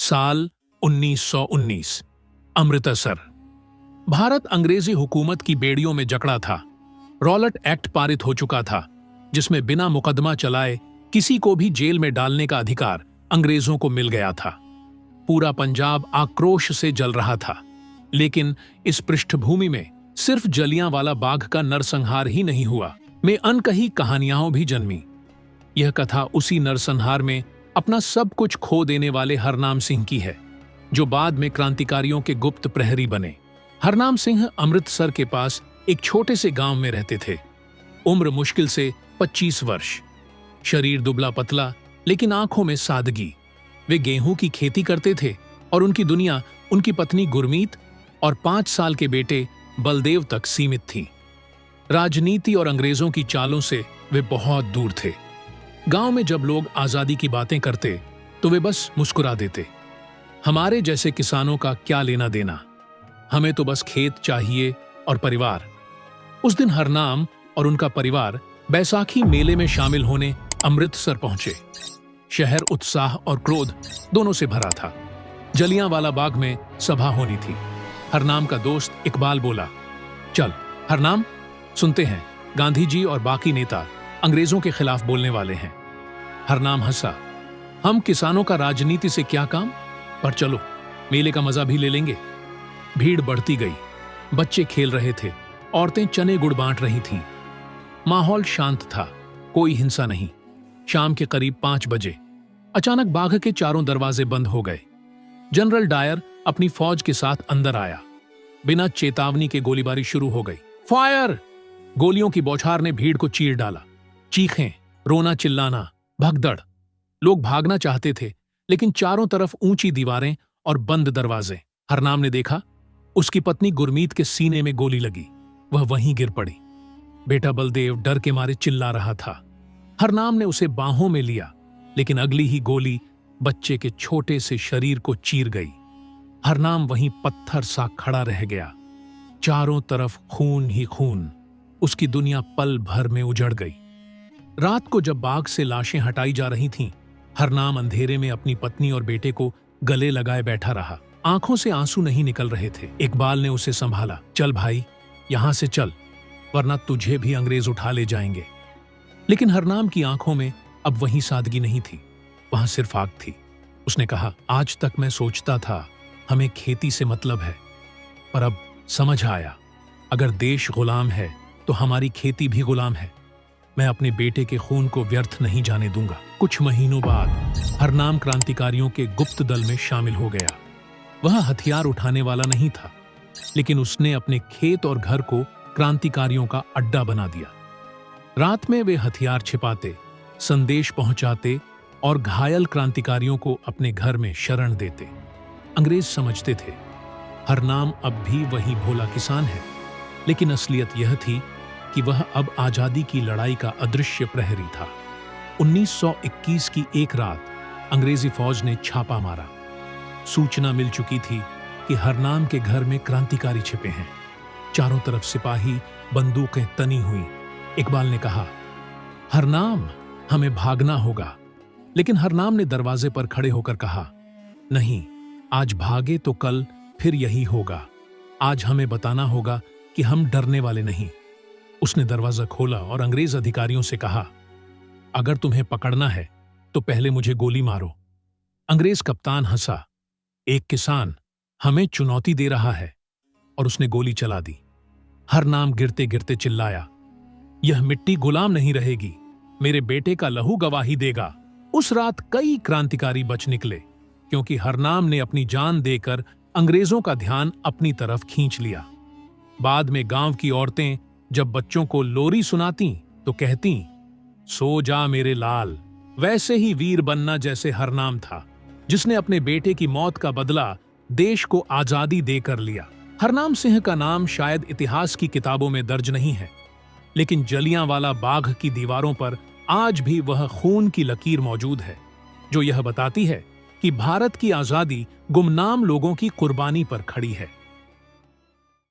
साल 1919। अमृतसर। भारत अंग्रेजी हुकूमत की बेड़ियों में जकड़ा था। रॉलेट एक्ट पारित हो चुका था, जिसमें बिना मुकदमा चलाए किसी को भी जेल में डालने का अधिकार अंग्रेजों को मिल गया था। पूरा पंजाब आक्रोश से जल रहा था। लेकिन इस पृष्ठभूमि में सिर्फ जलियांवाला बाग का नरसंहार ही नहीं हुआ, में अनकही कहानियां भी जन्मी। यह कथा उसी नरसंहार में अपना सब कुछ खो देने वाले हरनाम सिंह की है, जो बाद में क्रांतिकारियों के गुप्त प्रहरी बने। हरनाम सिंह अमृतसर के पास एक छोटे से गांव में रहते थे। उम्र मुश्किल से 25 वर्ष। शरीर दुबला पतला, लेकिन आंखों में सादगी। वे गेहूं की खेती करते थे और उनकी दुनिया उनकी पत्नी गुरमीत और 5 साल के बेटे बलदेव तक सीमित थी। राजनीति और अंग्रेजों की चालों से वे बहुत दूर थे। गांव में जब लोग आजादी की बातें करते तो वे बस मुस्कुरा देते। हमारे जैसे किसानों का क्या लेना देना, हमें तो बस खेत चाहिए और परिवार। उस दिन हरनाम और उनका परिवार बैसाखी मेले में शामिल होने अमृतसर पहुंचे। शहर उत्साह और क्रोध दोनों से भरा था। जलियांवाला बाग में सभा होनी थी। हरनाम का दोस्त इकबाल बोला, चल हरनाम, सुनते हैं गांधी जी और बाकी नेता अंग्रेजों के खिलाफ बोलने वाले हैं। हरनाम हंसा, हम किसानों का राजनीति से क्या काम, पर चलो मेले का मजा भी ले लेंगे। भीड़ बढ़ती गई। बच्चे खेल रहे थे, औरतें चने गुड़ बांट रही थीं। माहौल शांत था, कोई हिंसा नहीं। शाम के करीब 5 बजे अचानक बाग के चारों दरवाजे बंद हो गए। जनरल डायर अपनी फौज के साथ अंदर आया। बिना चेतावनी के गोलीबारी शुरू हो गई। फायर! गोलियों की बौछार ने भीड़ को चीर डाला। चीखें, रोना, चिल्लाना, भगदड़। लोग भागना चाहते थे, लेकिन चारों तरफ ऊंची दीवारें और बंद दरवाजे। हरनाम ने देखा, उसकी पत्नी गुरमीत के सीने में गोली लगी। वह वहीं गिर पड़ी। बेटा बलदेव डर के मारे चिल्ला रहा था। हरनाम ने उसे बाहों में लिया, लेकिन अगली ही गोली बच्चे के छोटे से शरीर को चीर गई। हरनाम वहीं पत्थर सा खड़ा रह गया। चारों तरफ खून ही खून। उसकी दुनिया पल भर में उजड़ गई। रात को जब बाग से लाशें हटाई जा रही थीं, हरनाम अंधेरे में अपनी पत्नी और बेटे को गले लगाए बैठा रहा। आंखों से आंसू नहीं निकल रहे थे। इकबाल ने उसे संभाला, चल भाई, यहां से चल, वरना तुझे भी अंग्रेज उठा ले जाएंगे। लेकिन हरनाम की आंखों में अब वही सादगी नहीं थी, वहां सिर्फ आग थी। उसने कहा, आज तक मैं सोचता था हमें खेती से मतलब है, पर अब समझ आया, अगर देश गुलाम है तो हमारी खेती भी गुलाम है। मैं अपने बेटे के खून को व्यर्थ नहीं जाने दूंगा। कुछ महीनों बाद हरनाम क्रांतिकारियों के गुप्त दल में शामिल हो गया। वह हथियार उठाने वाला नहीं था, लेकिन उसने अपने खेत और घर को क्रांतिकारियों का अड्डा बना दिया। रात में वे हथियार छिपाते, संदेश पहुंचाते और घायल क्रांतिकारियों को अपने घर में शरण देते। अंग्रेज समझते थे हरनाम अब भी वही भोला किसान है, लेकिन असलियत यह थी कि वह अब आजादी की लड़ाई का अदृश्य प्रहरी था। 1921 की एक रात अंग्रेजी फौज ने छापा मारा। सूचना मिल चुकी थी कि हरनाम के घर में क्रांतिकारी छिपे हैं। चारों तरफ सिपाही, बंदूकें तनी हुई। इकबाल ने कहा, हरनाम, हमें भागना होगा। लेकिन हरनाम ने दरवाजे पर खड़े होकर कहा, नहीं, आज भागे तो कल फिर यही होगा। आज हमें बताना होगा कि हम डरने वाले नहीं। उसने दरवाजा खोला और अंग्रेज अधिकारियों से कहा, अगर तुम्हें पकड़ना है तो पहले मुझे गोली मारो। अंग्रेज कप्तान हंसा, एक किसान हमें चुनौती दे रहा है, और उसने गोली चला दी। हरनाम गिरते गिरते चिल्लाया, यह मिट्टी गुलाम नहीं रहेगी, मेरे बेटे का लहू गवाही देगा। उस रात कई क्रांतिकारी बच निकले, क्योंकि हरनाम ने अपनी जान देकर अंग्रेजों का ध्यान अपनी तरफ खींच लिया। बाद में गांव की औरतें जब बच्चों को लोरी सुनाती तो कहती, सो जा मेरे लाल। वैसे ही वीर बनना जैसे हरनाम था, जिसने अपने बेटे की मौत का बदला देश को आजादी देकर लिया। हरनाम सिंह का नाम शायद इतिहास की किताबों में दर्ज नहीं है, लेकिन जलियांवाला बाग की दीवारों पर आज भी वह खून की लकीर मौजूद है, जो यह बताती है कि भारत की आजादी गुमनाम लोगों की कुर्बानी पर खड़ी है।